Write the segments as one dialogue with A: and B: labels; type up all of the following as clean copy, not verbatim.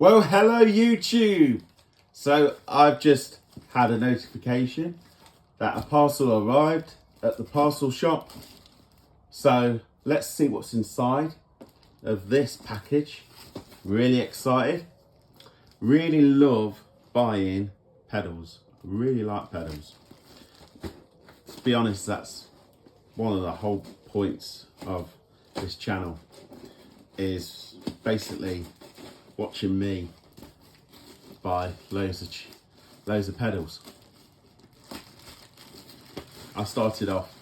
A: Well, hello YouTube. So I've just had a notification that a parcel arrived at the parcel shop. So let's see what's inside of this package. Really excited. Really love buying pedals. Really like pedals. To be honest, that's one of the whole points of this channel, is basically watching me buy loads of pedals. I started off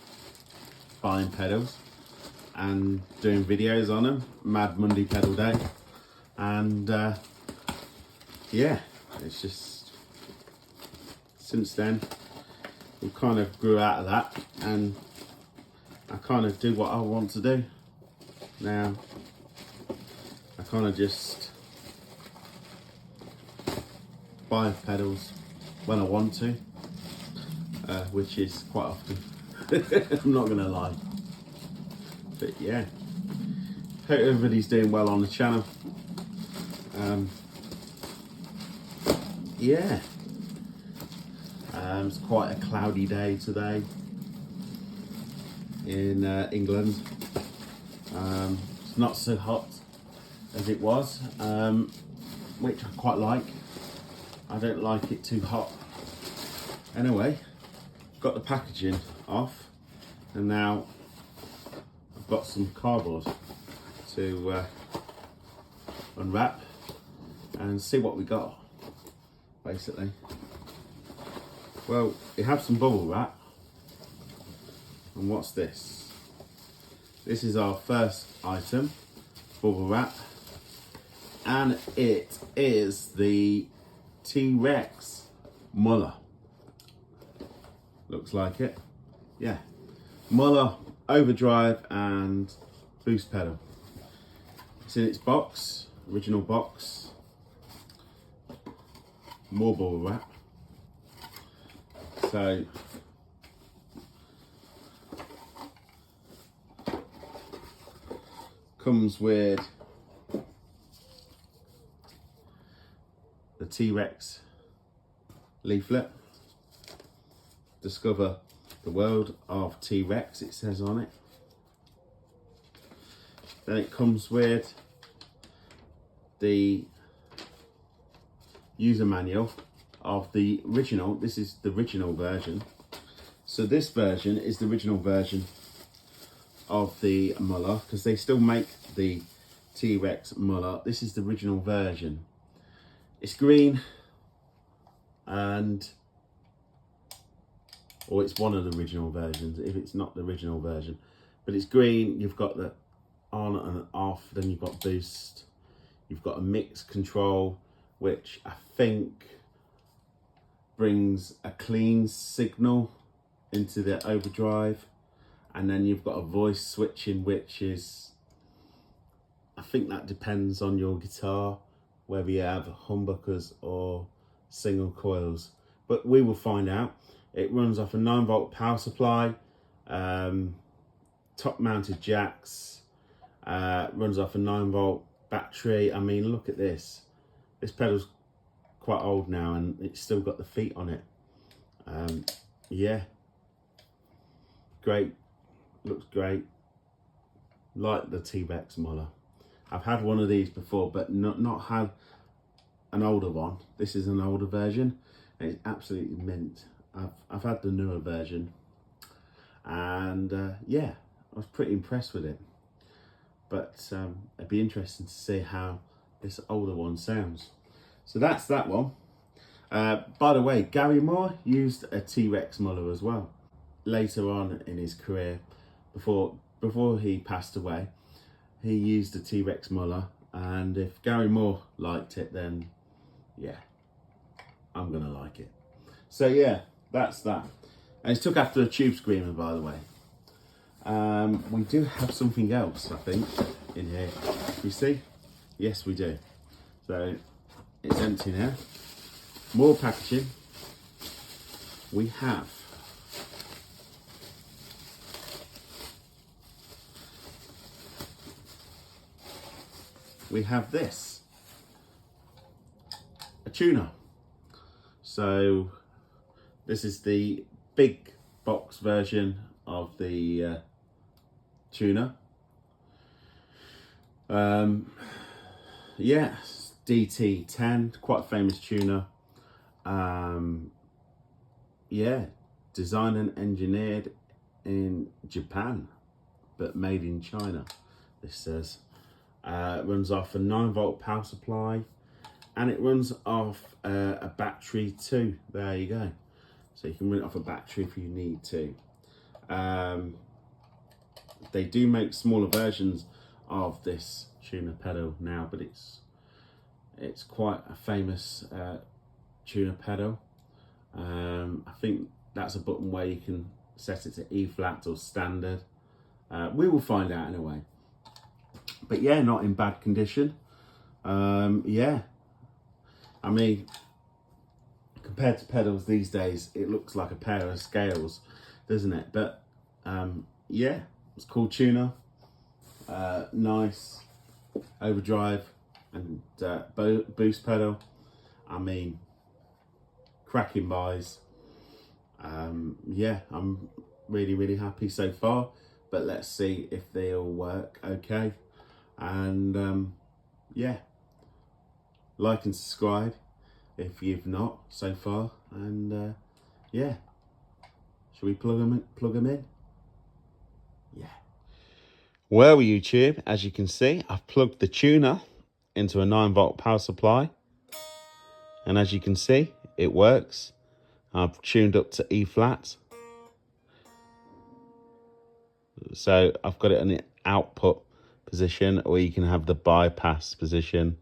A: buying pedals and doing videos on them, Mad Monday Pedal Day, and yeah, it's just since then we kind of grew out of that, and I kind of do what I want to do now. I kind of just buy pedals when I want to, which is quite often. I'm not gonna lie, but yeah, hope everybody's doing well on the channel. Yeah, it's quite a cloudy day today in England. It's not so hot as it was, which I quite like. I don't like it too hot. Anyway, got the packaging off, and now I've got some cardboard to unwrap and see what we got, basically. Well, you have some bubble wrap, and what's this? This is our first item, bubble wrap, and it is the T-Rex Moller. Looks like it. Yeah. Moller Overdrive and Boost pedal. It's in its box, original box. More bubble wrap. So comes with the T-Rex leaflet. Discover the world of T-Rex, it says on it. Then it comes with the user manual of the original. This is the original version. So this version is the original version of the Moller, because they still make the T-Rex Moller. This is the original version. It's green, and or it's one of the original versions if it's not the original version, but it's green. You've got the on and off, then you've got boost, you've got a mix control, which I think brings a clean signal into the overdrive, and then you've got a voice switching, which is, I think that depends on your guitar, whether you have humbuckers or single coils, but we will find out. It runs off a 9-volt power supply, top mounted jacks, runs off a 9-volt battery. I mean, look at this. This pedal's quite old now, and it's still got the feet on it. Yeah, great, looks great. Like the T-Rex Moller. I've had one of these before, but not had an older one. This is an older version, and it's absolutely mint. I've had the newer version, and yeah, I was pretty impressed with it. But it'd be interesting to see how this older one sounds. So that's that one. By the way, Gary Moore used a T-Rex Moller as well later on in his career. Before he passed away, he used a T-Rex Moller, and if Gary Moore liked it, then yeah, I'm gonna like it. So yeah, that's that. And it's took after a Tube Screamer, by the way. We do have something else, I think, in here. You see? Yes, we do. So it's empty now. More packaging. We have this. tuner. So this is the big box version of the tuner. Yeah, DT10, quite a famous tuner. Yeah, designed and engineered in Japan, but made in China, this says. It runs off a 9-volt power supply, and it runs off a battery too. There you go. So you can run it off a battery if you need to. They do make smaller versions of this tuner pedal now, but it's quite a famous tuner pedal. I think that's a button where you can set it to E flat or standard. We will find out anyway. But yeah, not in bad condition. Yeah, I mean, compared to pedals these days, it looks like a pair of scales, doesn't it? But yeah, it's called tuner. Nice overdrive and boost pedal. I mean, cracking buys. Yeah, I'm really happy so far, but let's see if they all work okay. And yeah, like and subscribe if you've not so far. And yeah, shall we plug them in? Yeah. Well, YouTube, as you can see, I've plugged the tuner into a 9-volt power supply, and as you can see, it works. I've tuned up to E flat, so I've got it in the output position, or you can have the bypass position,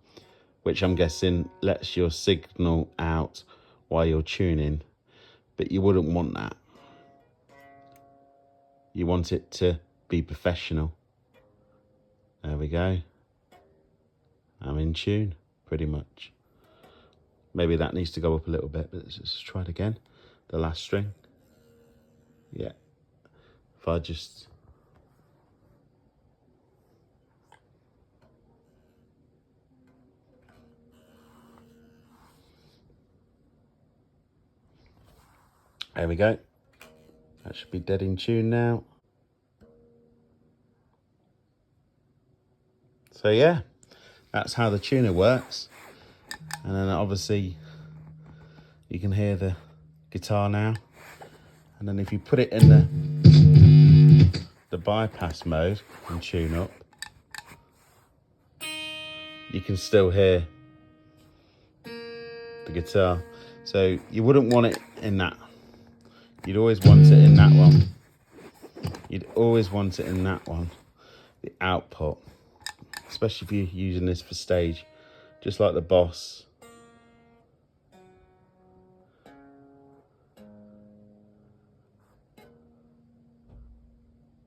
A: which I'm guessing lets your signal out while you're tuning, but you wouldn't want that. You want it to be professional. There we go. I'm in tune, pretty much. Maybe that needs to go up a little bit, but let's just try it again. The last string. Yeah. If I just... There we go. That should be dead in tune now. So yeah, that's how the tuner works. And then obviously you can hear the guitar now. And then if you put it in the bypass mode and tune up, you can still hear the guitar. So you wouldn't want it in that. You'd always want it in that one. You'd always want it in that one, the output, especially if you're using this for stage, just like the Boss.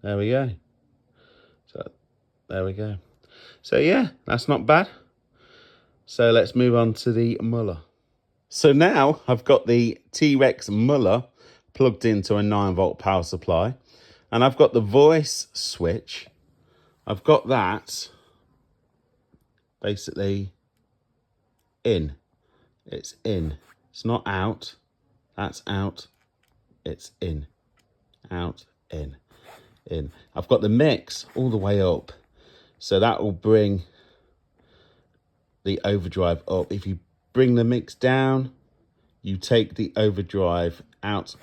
A: There we go. So there we go. So yeah, that's not bad. So let's move on to the Moller. So now I've got the T-Rex Moller plugged into a 9-volt power supply, and I've got the voice switch. I've got that basically in. It's in. It's not out. That's out. It's in. Out, in. In. I've got the mix all the way up, so that will bring the overdrive up. If you bring the mix down, you take the overdrive out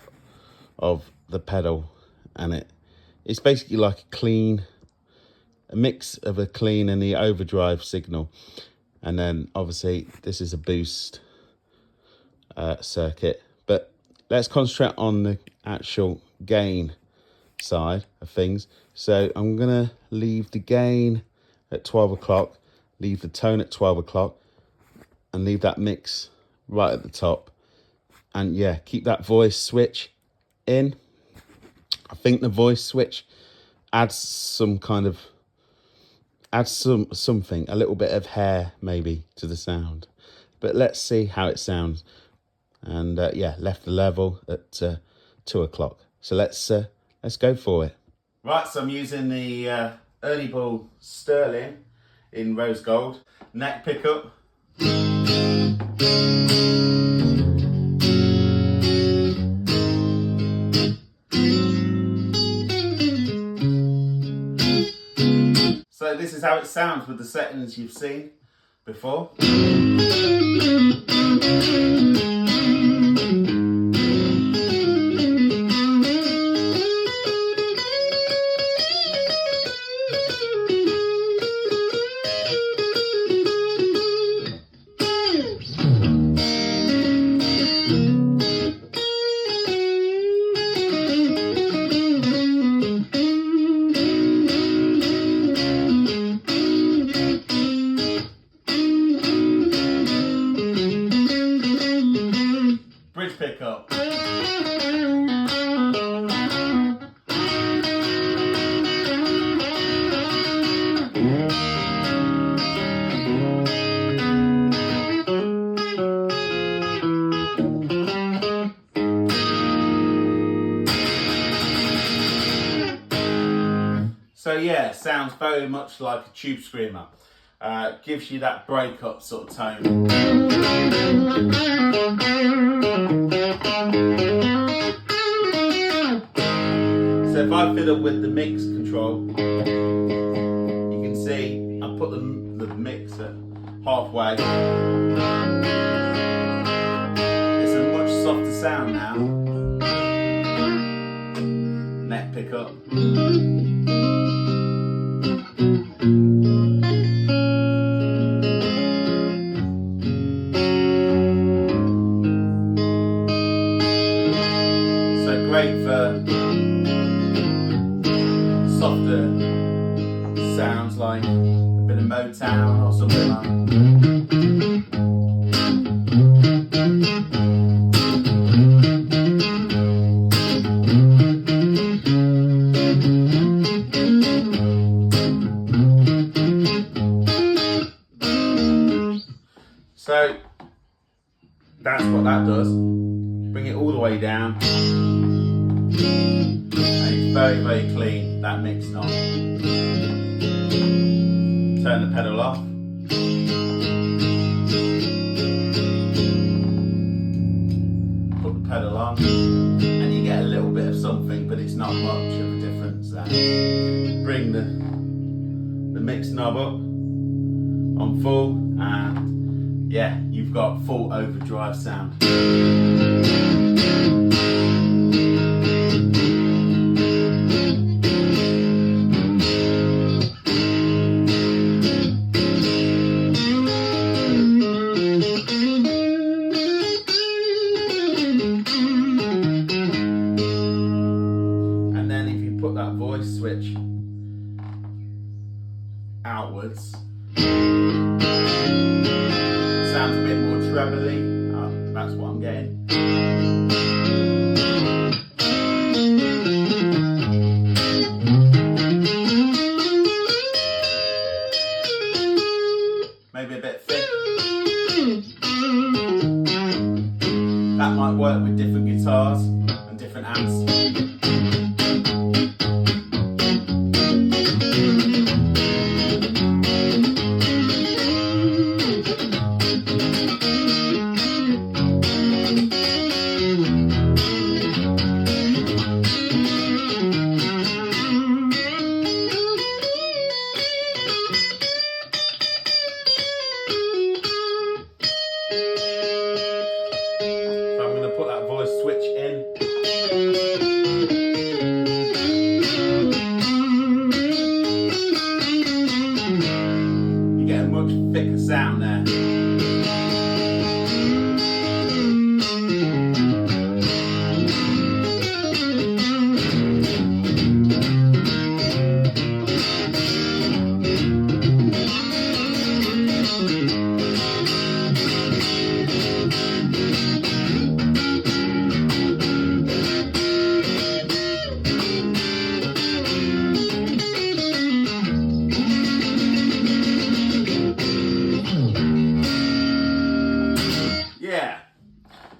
A: of the pedal, and it's basically like a mix of a clean and the overdrive signal. And then obviously this is a boost circuit, but let's concentrate on the actual gain side of things. So I'm gonna leave the gain at 12 o'clock, leave the tone at 12 o'clock, and leave that mix right at the top. And yeah, keep that voice switch in. I think the voice switch adds something, a little bit of hair maybe to the sound. But let's see how it sounds. And yeah, left the level at 2 o'clock. So let's go for it. Right, so I'm using the Early Ball Sterling in rose gold. Neck pickup. So this is how it sounds with the settings you've seen before. Bridge pickup. So yeah, sounds very much like a tube screamer. Gives you that break-up sort of tone. So if I fiddle with the mix control, you can see I put the mix at halfway. It's a much softer sound now. Neck pickup. Great for softer sounds like a bit of Motown or something like So that's what that does. Bring it all the way down. Very, very clean, that mix knob. Turn the pedal off. Put the pedal on, and you get a little bit of something, but it's not much of a difference there. Bring the mix knob up on full, and yeah, you've got full overdrive sound. That voice switch outwards sounds a bit more trebly. That's what I'm getting. Maybe a bit thick. That might work with different guitars and different amps. Put that voice switch in. You get a much thicker sound there.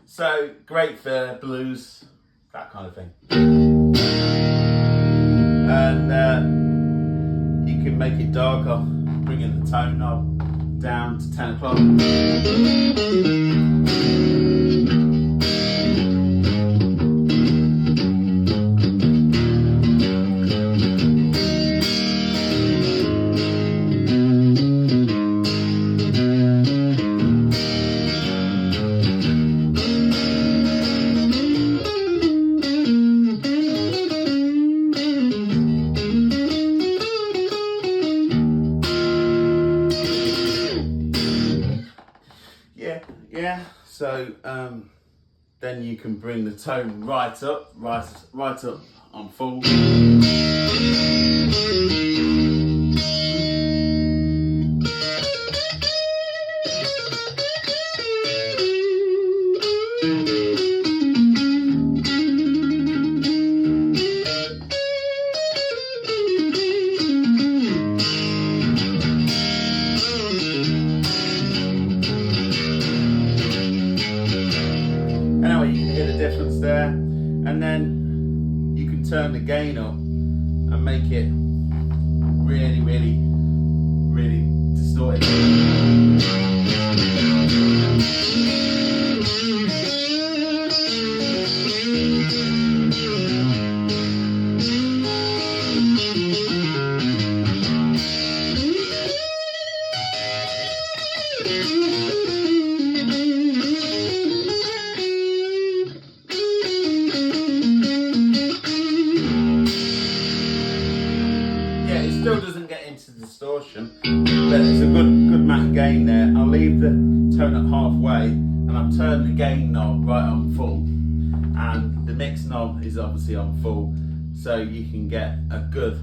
A: So great for blues, that kind of thing. And you can make it darker, bringing the tone knob down to 10 o'clock. Yeah. So then you can bring the tone right up on full. Anyway, you can hear the difference there, and then you can turn the gain up and make it really, really, really distorted. Still doesn't get into distortion, but it's a good amount of gain there. I'll leave the tone up halfway, and I've turned the gain knob right on full, and the mix knob is obviously on full, so you can get a good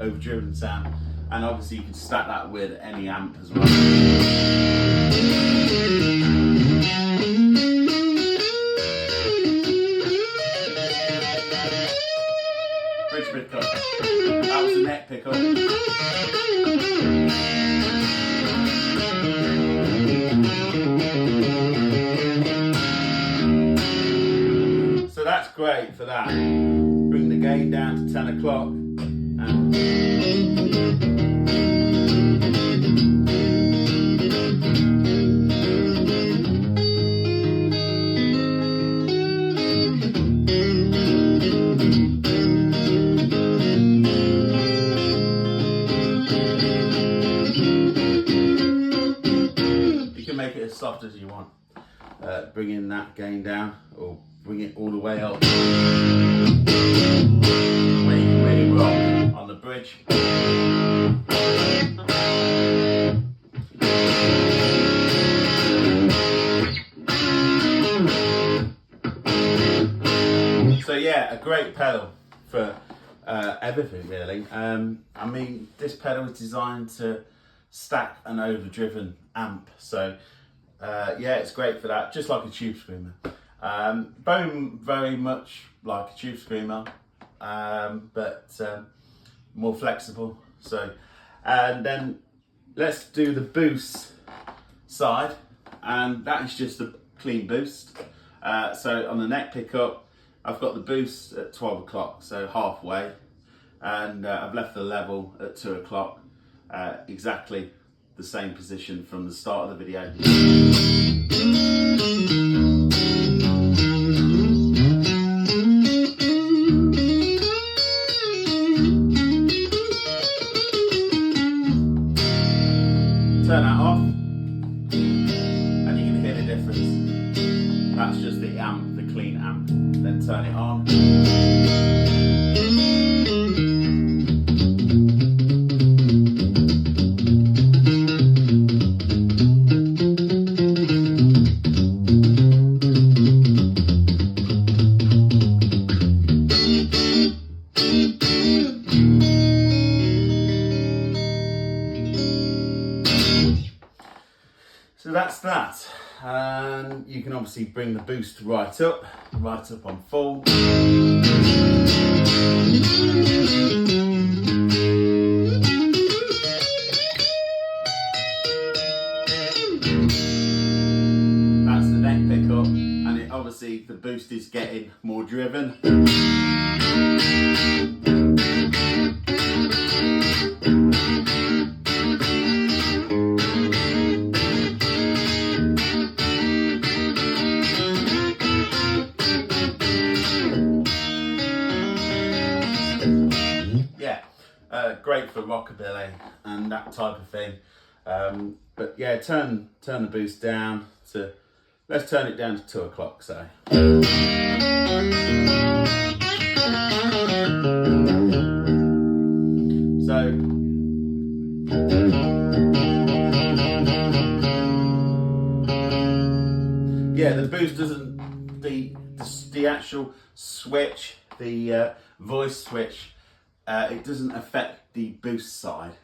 A: overdriven sound, and obviously you can stack that with any amp as well. Bridge pickup. That was the neck pickup. So that's great for that. Bring the gain down to 10 o'clock and make it as soft as you want. Bringing that gain down or bring it all the way up. When you can really rock on the bridge. So yeah, a great pedal for everything really. I mean, this pedal is designed to stack an overdriven amp, so yeah, it's great for that, just like a tube screamer. Very much like a tube screamer, but more flexible. So, and then let's do the boost side, and that is just a clean boost. So on the neck pickup, I've got the boost at 12 o'clock, so halfway, and I've left the level at 2 o'clock, exactly the same position from the start of the video. Turn that off, and you can hear the difference. That's just the amp, the clean amp. Then turn it on. So that's that, and you can obviously bring the boost right up on full. That's the neck pickup, and it obviously the boost is getting more driven. Great for rockabilly and that type of thing, but yeah, turn the boost down to, let's turn it down to 2 o'clock, so. yeah, the boost doesn't, the actual switch, the voice switch, it doesn't affect the boost side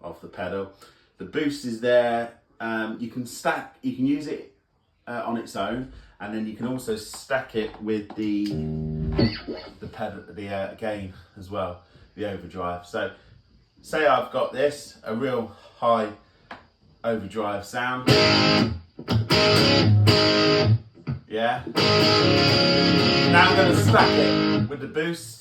A: of the pedal. The boost is there. You can use it on its own, and then you can also stack it with the pedal, the gain as well, the overdrive. So say I've got this, a real high overdrive sound. Yeah. Now I'm going to stack it with the boost.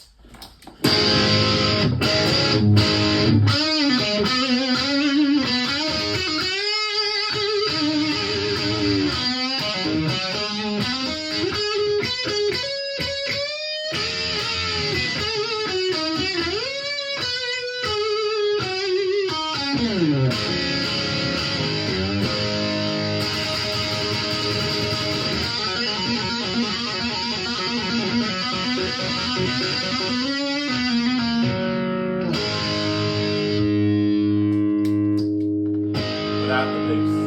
A: Without the boost.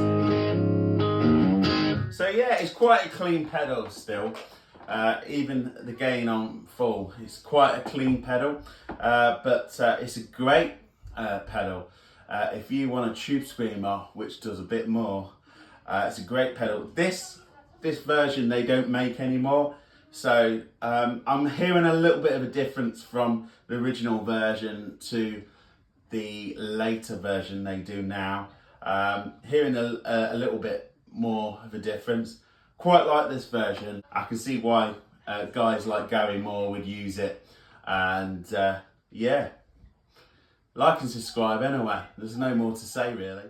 A: So yeah, it's quite a clean pedal still. Even the gain on full, it's quite a clean pedal, but it's a great pedal. If you want a tube screamer, which does a bit more, it's a great pedal. This version they don't make anymore, so I'm hearing a little bit of a difference from the original version to the later version they do now. Hearing a little bit more of a difference. Quite like this version. I can see why guys like Gary Moore would use it, and yeah, like and subscribe anyway. There's no more to say really.